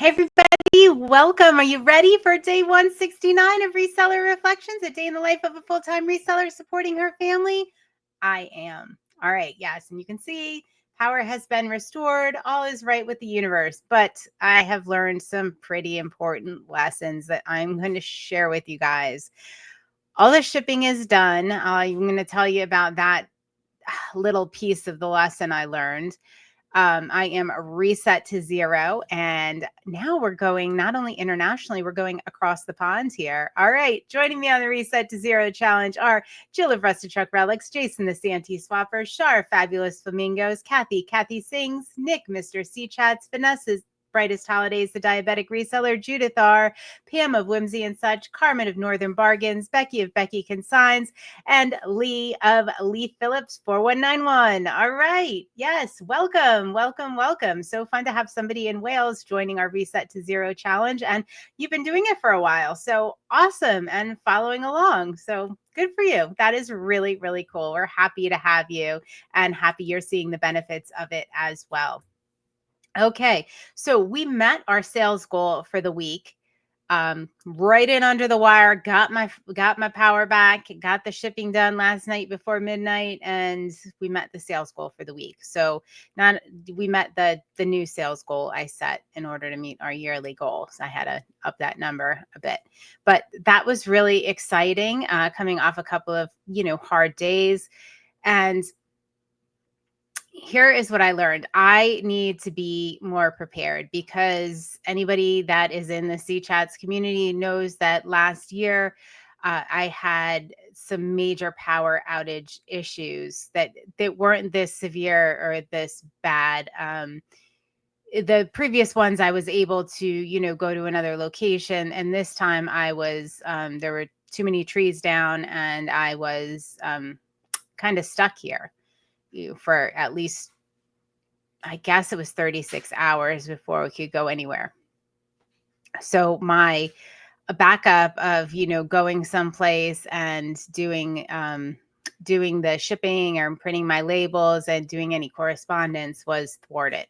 Hey everybody, welcome. Are you ready for day 169 of Reseller Reflections, a day in the life of a full-time reseller supporting her family? I am. All right, yes, and you can see power has been restored. All is right with the universe, but I have learned some pretty important lessons that I'm going to share with you guys. All the shipping is done. I'm going to tell you about that little piece of the lesson I learned. I am reset to zero. And now we're going not only internationally, we're going across the pond here. All right. Joining me on the Reset to Zero Challenge are Jill of Rusted Truck Relics, Jason the Santee Swapper, Char, Fabulous Flamingos, Kathy Singz, Nick, Mr. C Chats, Vanessa's Brightest Holidays, the Diabetic Reseller, Judith R, Pam of Whimsy and Such, Carmen of Northern Bargains, Becky of Becky Consigns, and Lee of Lee Phillips 4191. All right. Yes. Welcome. So fun to have somebody in Wales joining our Reset to Zero challenge. And you've been doing it for a while. So awesome. And following along. So good for you. That is really, really cool. We're happy to have you and happy you're seeing the benefits of it as well. Okay. So we met our sales goal for the week. Right in under the wire, got my power back, got the shipping done last night before midnight, and we met the sales goal for the week. So we met the new sales goal I set in order to meet our yearly goal. So I had to up that number a bit, but that was really exciting, coming off a couple of, hard days. And here is what I learned. I need to be more prepared because anybody that is in the C Chats community knows that last year I had some major power outage issues that weren't this severe or this bad. The previous ones I was able to, go to another location. And this time I was, there were too many trees down and I was kind of stuck here for at least, I guess it was 36 hours before we could go anywhere. So my backup of, going someplace and doing the shipping or printing my labels and doing any correspondence was thwarted.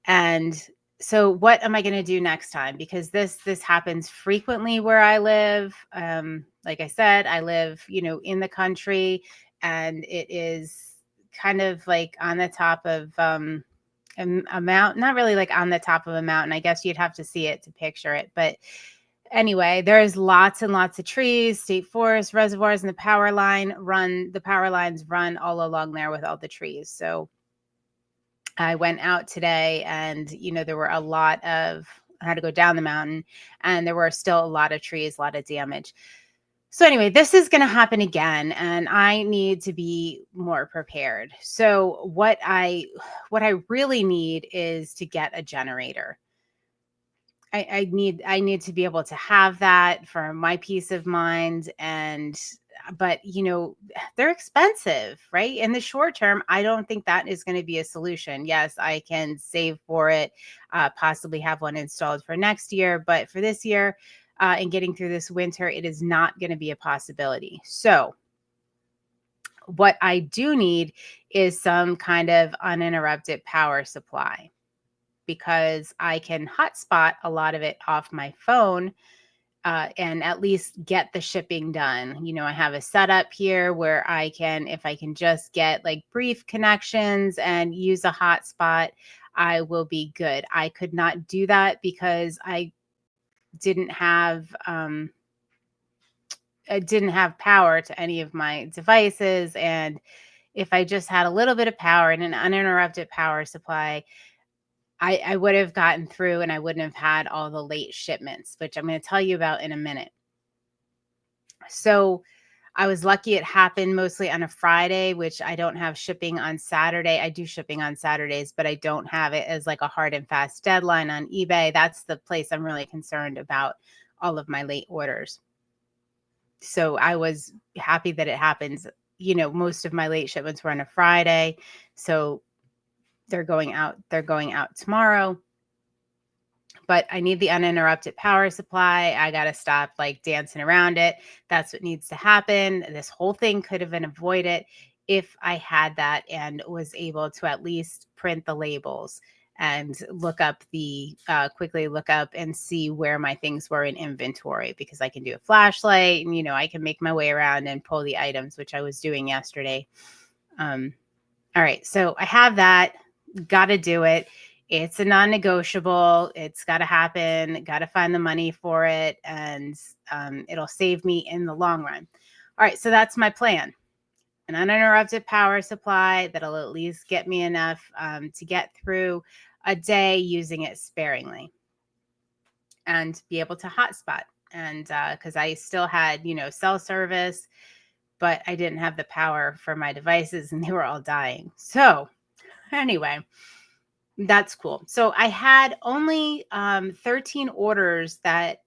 And so what am I going to do next time? Because this happens frequently where I live. Like I said, I live, in the country, and it is kind of like on the top of a mountain, not really like on the top of a mountain. I guess you'd have to see it to picture it. But anyway, there's lots and lots of trees, state forest, reservoirs, and the power lines run all along there with all the trees. So I went out today and, there were I had to go down the mountain and there were still a lot of trees, a lot of damage. So anyway, this is going to happen again and I need to be more prepared. So what I really need is to get a generator. I need to be able to have that for my peace of mind. But they're expensive, right? In the short term, I don't think that is going to be a solution. Yes, I can save for it, possibly have one installed for next year, but for this year, and getting through this winter, it is not going to be a possibility. So what I do need is some kind of uninterrupted power supply, because I can hotspot a lot of it off my phone, and at least get the shipping done. I have a setup here where if I can just get like brief connections and use a hotspot, I will be good. I could not do that because I didn't have power to any of my devices. And if I just had a little bit of power and an uninterrupted power supply, I would have gotten through and I wouldn't have had all the late shipments, which I'm going to tell you about in a minute. So I was lucky it happened mostly on a Friday, which I don't have shipping on Saturday. I do shipping on Saturdays, but I don't have it as like a hard and fast deadline on eBay. That's the place I'm really concerned about all of my late orders. So I was happy that it happens. Most of my late shipments were on a Friday. So they're going out tomorrow. But I need the uninterrupted power supply. I got to stop like dancing around it. That's what needs to happen. This whole thing could have been avoided if I had that and was able to at least print the labels and quickly look up and see where my things were in inventory, because I can do a flashlight and, I can make my way around and pull the items, which I was doing yesterday. All right. So I have that. Got to do it. It's a non-negotiable. It's got to happen. Got to find the money for it. And it'll save me in the long run. All right. So that's my plan. An uninterrupted power supply that'll at least get me enough to get through a day using it sparingly, and be able to hotspot. And because I still had, cell service, but I didn't have the power for my devices and they were all dying. So anyway, that's cool. So I had only 13 orders that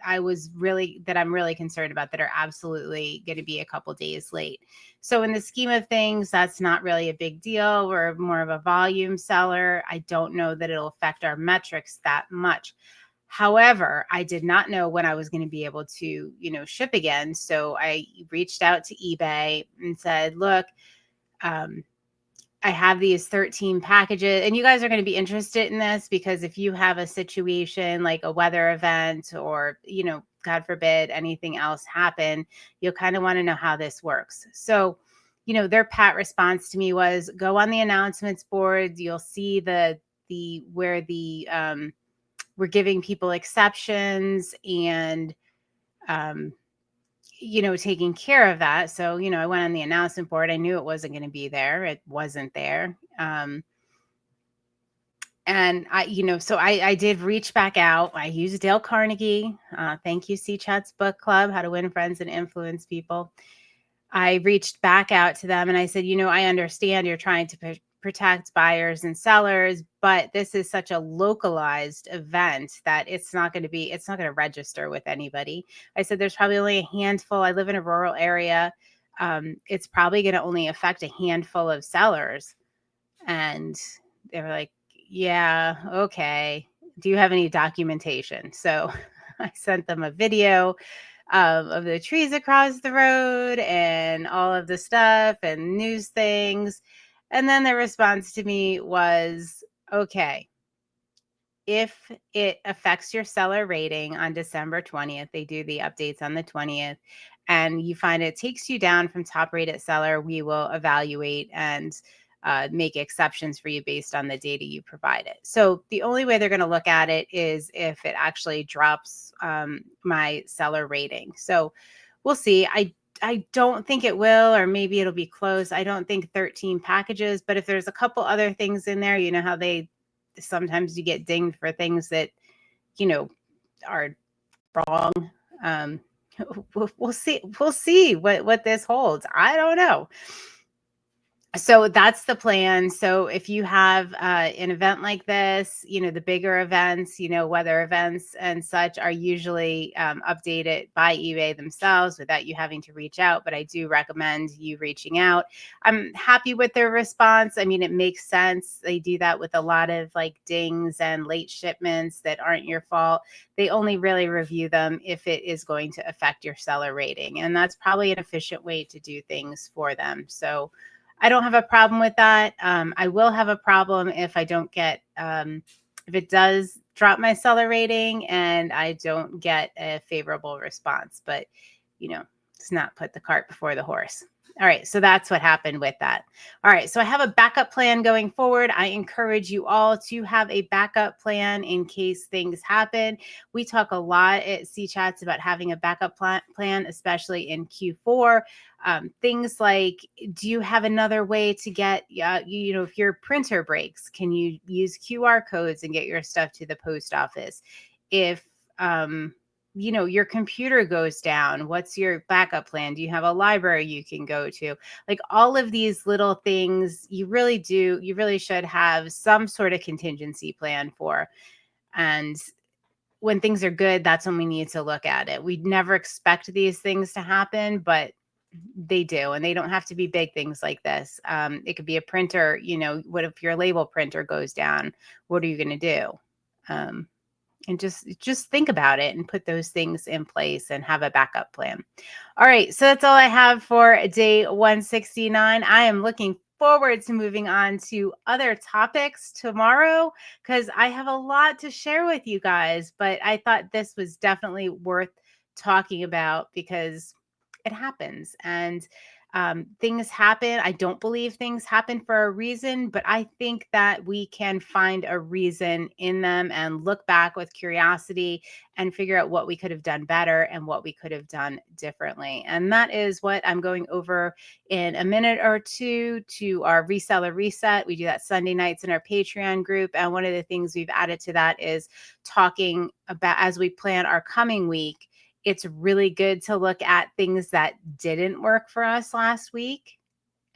I'm really concerned about, that are absolutely going to be a couple days late. So in the scheme of things, that's not really a big deal. We're more of a volume seller. I don't know that it'll affect our metrics that much. However, I did not know when I was going to be able to, ship again. So I reached out to eBay and said, look, I have these 13 packages, and you guys are going to be interested in this, because if you have a situation like a weather event or, God forbid, anything else happen, you'll kind of want to know how this works. So, their pat response to me was, go on the announcements board. You'll see where we're giving people exceptions and, taking care of that. So, I went on the announcement board. I knew it wasn't going to be there. It wasn't there. And I did reach back out. I used Dale Carnegie. Thank you, C Chat's book club, How to Win Friends and Influence People. I reached back out to them and I said, I understand you're trying to protect buyers and sellers, but this is such a localized event that it's not going to register with anybody. I said, there's probably only a handful. I live in a rural area. It's probably going to only affect a handful of sellers. And they were like, yeah, okay. Do you have any documentation? So I sent them a video of the trees across the road and all of the stuff and news things. And then the response to me was, okay, if it affects your seller rating on December 20th, they do the updates on the 20th, and you find it takes you down from top rated seller, we will evaluate and make exceptions for you based on the data you provided. So the only way they're going to look at it is if it actually drops my seller rating. So we'll see. I don't think it will, or maybe it'll be close. I don't think 13 packages, but if there's a couple other things in there, you know how sometimes you get dinged for things that, are wrong. We'll see. We'll see what this holds. I don't know. So that's the plan. So if you have an event like this, the bigger events, weather events and such are usually updated by eBay themselves without you having to reach out. But I do recommend you reaching out. I'm happy with their response. I mean, it makes sense. They do that with a lot of like dings and late shipments that aren't your fault. They only really review them if it is going to affect your seller rating. And that's probably an efficient way to do things for them. So I don't have a problem with that. I will have a problem if I don't get, if it does drop my seller rating and I don't get a favorable response. But, let's not put the cart before the horse. All right. So that's what happened with that. All right. So I have a backup plan going forward. I encourage you all to have a backup plan in case things happen. We talk a lot at C Chats about having a backup plan, especially in Q4. Things like, do you have another way to get, if your printer breaks, can you use QR codes and get your stuff to the post office? If, your computer goes down, what's your backup plan? Do you have a library you can go to? Like all of these little things, you really should have some sort of contingency plan for. And when things are good, that's when we need to look at it. We never expect these things to happen, but they do. And they don't have to be big things like this. It could be a printer, what if your label printer goes down? What are you going to do? And just think about it and put those things in place and have a backup plan. All right. So that's all I have for day 169. I am looking forward to moving on to other topics tomorrow because I have a lot to share with you guys. But I thought this was definitely worth talking about because it happens. And things happen. I don't believe things happen for a reason, but I think that we can find a reason in them and look back with curiosity and figure out what we could have done better and what we could have done differently. And that is what I'm going over in a minute or two to our Reseller Reset. We do that Sunday nights in our Patreon group. And one of the things we've added to that is talking about as we plan our coming week. It's really good to look at things that didn't work for us last week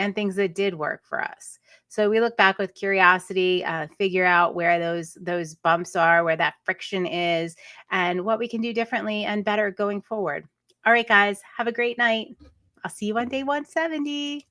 and things that did work for us. So we look back with curiosity, figure out where those bumps are, where that friction is, and what we can do differently and better going forward. All right, guys, have a great night. I'll see you on day 170.